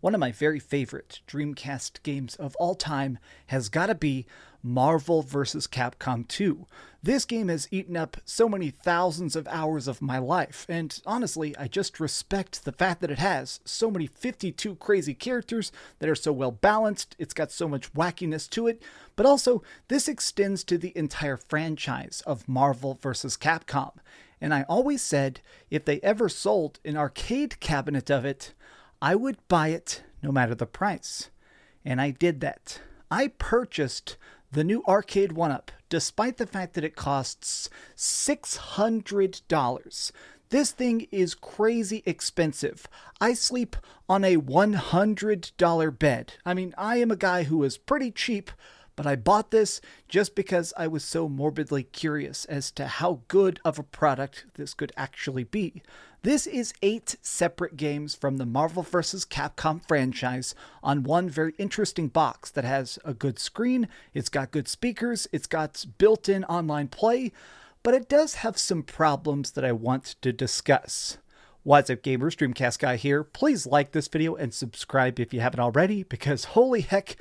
One of my very favorite Dreamcast games of all time has got to be Marvel vs. Capcom II. This game has eaten up so many thousands of hours of my life, and honestly, I just respect the fact that it has so many 52 crazy characters that are so well balanced, it's got so much wackiness to it, but also, this extends to the entire franchise of Marvel vs. Capcom. And I always said, if they ever sold an arcade cabinet of it, I would buy it no matter the price. And I did that. I purchased the new Arcade1up, despite the fact that it costs $600. This thing is crazy expensive. I sleep on a $100 bed. I mean, I am a guy who is pretty cheap, but I bought this just because I was so morbidly curious as to how good of a product this could actually be. This is 8 separate games from the Marvel vs. Capcom franchise on one very interesting box that has a good screen, it's got good speakers, it's got built-in online play, but it does have some problems that I want to discuss. What's up gamers, DreamcastGuy here. Please like this video and subscribe if you haven't already, because holy heck,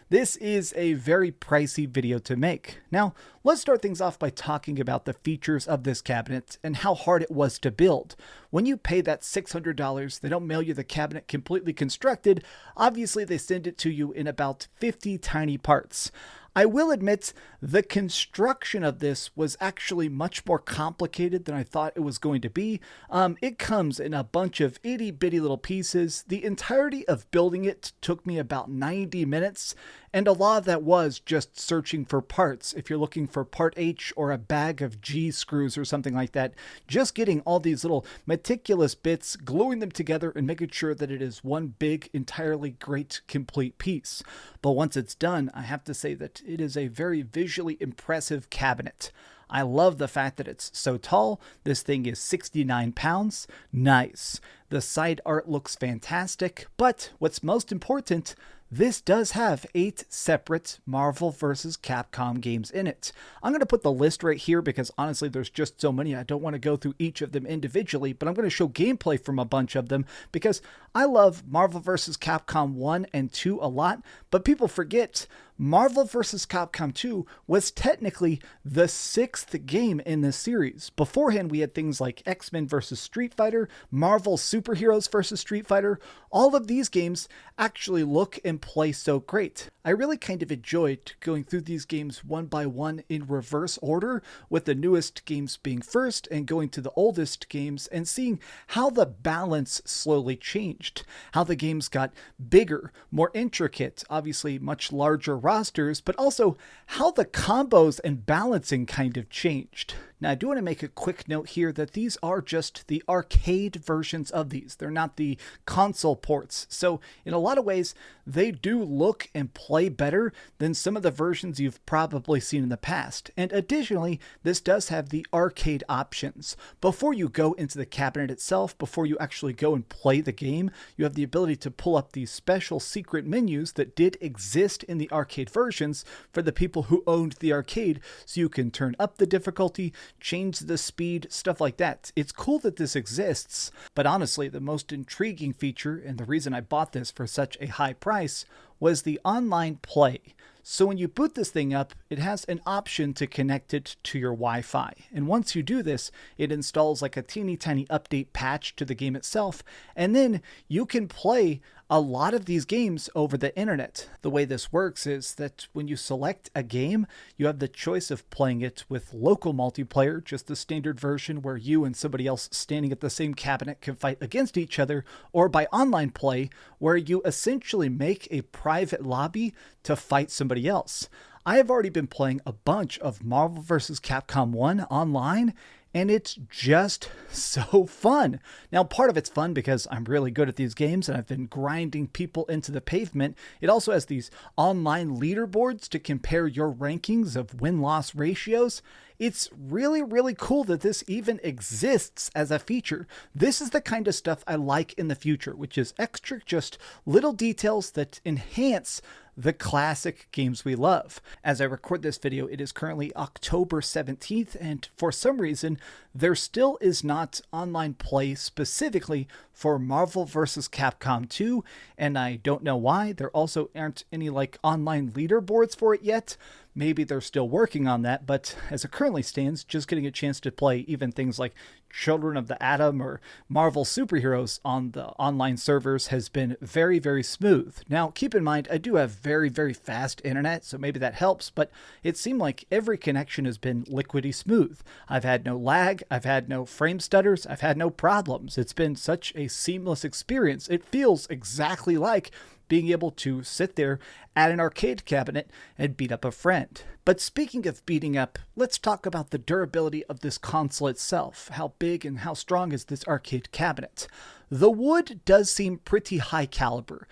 this is a very pricey video to make. Now, let's start things off by talking about the features of this cabinet and how hard it was to build. When you pay that $600, they don't mail you the cabinet completely constructed. Obviously, they send it to you in about 50 tiny parts. I will admit, the construction of this was actually much more complicated than I thought it was going to be. It comes in a bunch of itty-bitty little pieces. The entirety of building it took me about 90 minutes, and a lot of that was just searching for parts. If you're looking for part H or a bag of G screws or something like that, just getting all these little meticulous bits, gluing them together, and making sure that it is one big, entirely great, complete piece. But once it's done, I have to say that it is a very visually impressive cabinet. I love the fact that it's so tall. This thing is 69 pounds. Nice. The side art looks fantastic, but what's most important, this does have 8 separate Marvel vs. Capcom games in it. I'm going to put the list right here because honestly there's just so many. I don't want to go through each of them individually, but I'm going to show gameplay from a bunch of them because I love Marvel vs. Capcom 1 and 2 a lot, but people forget Marvel vs. Capcom 2 was technically the 6th game in this series. Beforehand, we had things like X-Men vs. Street Fighter, Marvel Superheroes vs. Street Fighter. All of these games actually look and play so great. I really kind of enjoyed going through these games one by one in reverse order, with the newest games being first and going to the oldest games and seeing how the balance slowly changed, how the games got bigger, more intricate, obviously much larger rosters, but also how the combos and balancing kind of changed. Now, I do want to make a quick note here that these are just the arcade versions of these. They're not the console ports. So in a lot of ways, they do look and play better than some of the versions you've probably seen in the past. And additionally, this does have the arcade options. Before you go into the cabinet itself, before you actually go and play the game, you have the ability to pull up these special secret menus that did exist in the arcade versions for the people who owned the arcade, so you can turn up the difficulty, change the speed, stuff like that. It's cool that this exists, but honestly, the most intriguing feature, and the reason I bought this for such a high price, was the online play. So when you boot this thing up, it has an option to connect it to your Wi-Fi. And once you do this, it installs like a teeny tiny update patch to the game itself, and then you can play a lot of these games over the internet. The way this works is that when you select a game, you have the choice of playing it with local multiplayer, just the standard version where you and somebody else standing at the same cabinet can fight against each other, or by online play, where you essentially make a private lobby to fight somebody else. I have already been playing a bunch of Marvel vs. Capcom 1 online, and it's just so fun. Now, part of it's fun because I'm really good at these games and I've been grinding people into the pavement. It also has these online leaderboards to compare your rankings of win-loss ratios. It's really, really cool that this even exists as a feature. This is the kind of stuff I like in the future, which is extra, just little details that enhance the classic games we love. As I record this video, it is currently October 17th, and for some reason, there still is not online play specifically for Marvel vs. Capcom 2, and I don't know why. There also aren't any like online leaderboards for it yet. Maybe they're still working on that, but as it currently stands, just getting a chance to play even things like Children of the Atom or Marvel superheroes on the online servers has been very, very smooth. Now, keep in mind, I do have very, very fast internet, so maybe that helps, but it seemed like every connection has been liquidy smooth. I've had no lag, I've had no frame stutters, I've had no problems. It's been such a seamless experience. It feels exactly like being able to sit there at an arcade cabinet and beat up a friend. But speaking of beating up, let's talk about the durability of this console itself. How big and how strong is this arcade cabinet? The wood does seem pretty high caliber.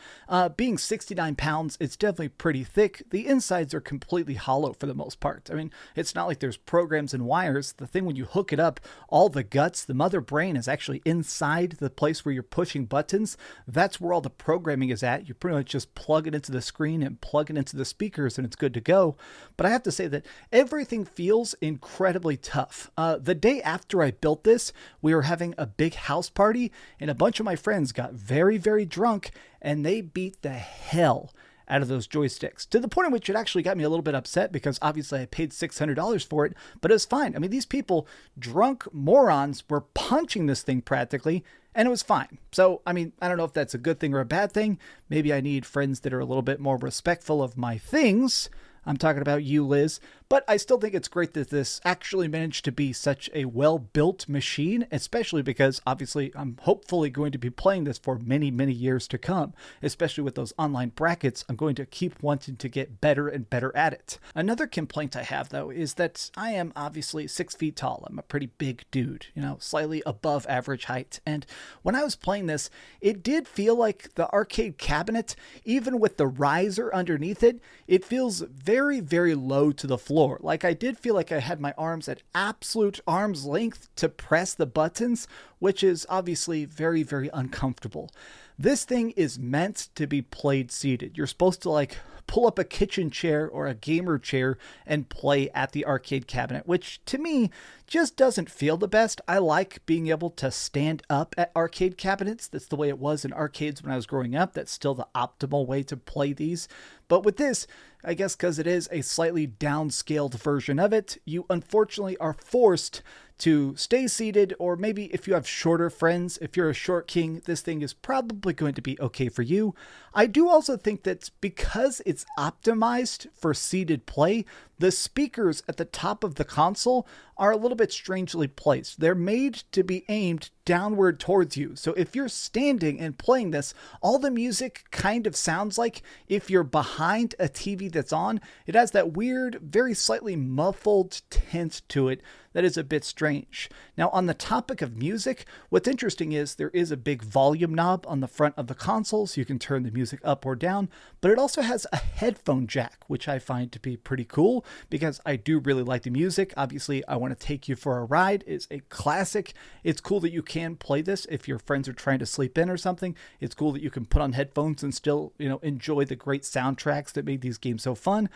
Being 69 pounds, it's definitely pretty thick. The insides are completely hollow for the most part. I mean, it's not like there's programs and wires. The thing when you hook it up, all the guts, the mother brain is actually inside the place where you're pushing buttons. That's where all the programming is at. You pretty much just plug it into the screen and plug it into the speakers and it's good to go. But I have to say that everything feels incredibly tough. The day after I built this, we were having a big house party and a bunch of my friends got very, very drunk and they beat the hell out of those joysticks to the point in which it actually got me a little bit upset because obviously I paid $600 for it, but it was fine. I mean, these people, drunk morons, were punching this thing practically and it was fine. So, I mean, I don't know if that's a good thing or a bad thing. Maybe I need friends that are a little bit more respectful of my things. I'm talking about you, Liz, but I still think it's great that this actually managed to be such a well-built machine, especially because obviously I'm hopefully going to be playing this for many, many years to come, especially with those online brackets. I'm going to keep wanting to get better and better at it. Another complaint I have, though, is that I am obviously 6 feet tall. I'm a pretty big dude, you know, slightly above average height. And when I was playing this, it did feel like the arcade cabinet, even with the riser underneath it, it feels very, very low to the floor. Like I did feel like I had my arms at absolute arm's length to press the buttons, which is obviously very, very uncomfortable. This thing is meant to be played seated. You're supposed to like pull up a kitchen chair or a gamer chair and play at the arcade cabinet, which to me just doesn't feel the best. I like being able to stand up at arcade cabinets. That's the way it was in arcades when I was growing up. That's still the optimal way to play these. But with this, I guess because it is a slightly downscaled version of it, you unfortunately are forced to stay seated, or maybe if you have shorter friends, if you're a short king, this thing is probably going to be okay for you. I do also think that because it's optimized for seated play, the speakers at the top of the console are a little bit strangely placed. They're made to be aimed downward towards you. So if you're standing and playing this, all the music kind of sounds like if you're behind a TV that's on. It has that weird, very slightly muffled tint to it that is a bit strange. Now, on the topic of music, what's interesting is there is a big volume knob on the front of the console, so you can turn the music up or down, but it also has a headphone jack, which I find to be pretty cool because I do really like the music. Obviously, I Want to Take You for a Ride is a classic. It's cool that you can play this if your friends are trying to sleep in or something. It's cool that you can put on headphones and still, enjoy the great soundtracks that made these games so fun.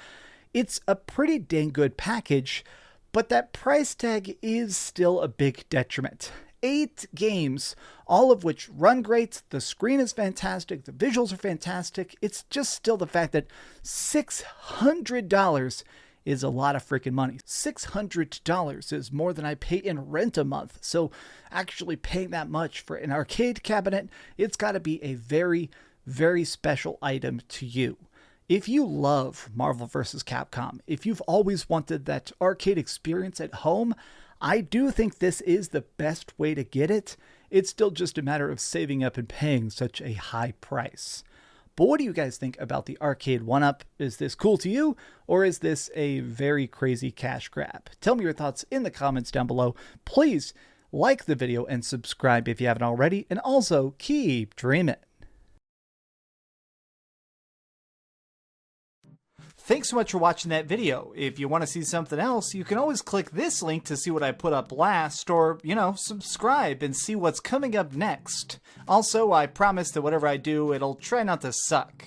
It's a pretty dang good package, but that price tag is still a big detriment. 8 games, all of which run great. The screen is fantastic. The visuals are fantastic. It's just still the fact that $600 is a lot of freaking money. $600 is more than I pay in rent a month. So actually paying that much for an arcade cabinet, it's got to be a very, very special item to you. If you love Marvel vs. Capcom, if you've always wanted that arcade experience at home, I do think this is the best way to get it. It's still just a matter of saving up and paying such a high price. But what do you guys think about the Arcade1up? Is this cool to you, or is this a very crazy cash grab? Tell me your thoughts in the comments down below. Please like the video and subscribe if you haven't already, and also keep dreaming. Thanks so much for watching that video. If you want to see something else, you can always click this link to see what I put up last, or, subscribe and see what's coming up next. Also, I promise that whatever I do, it'll try not to suck.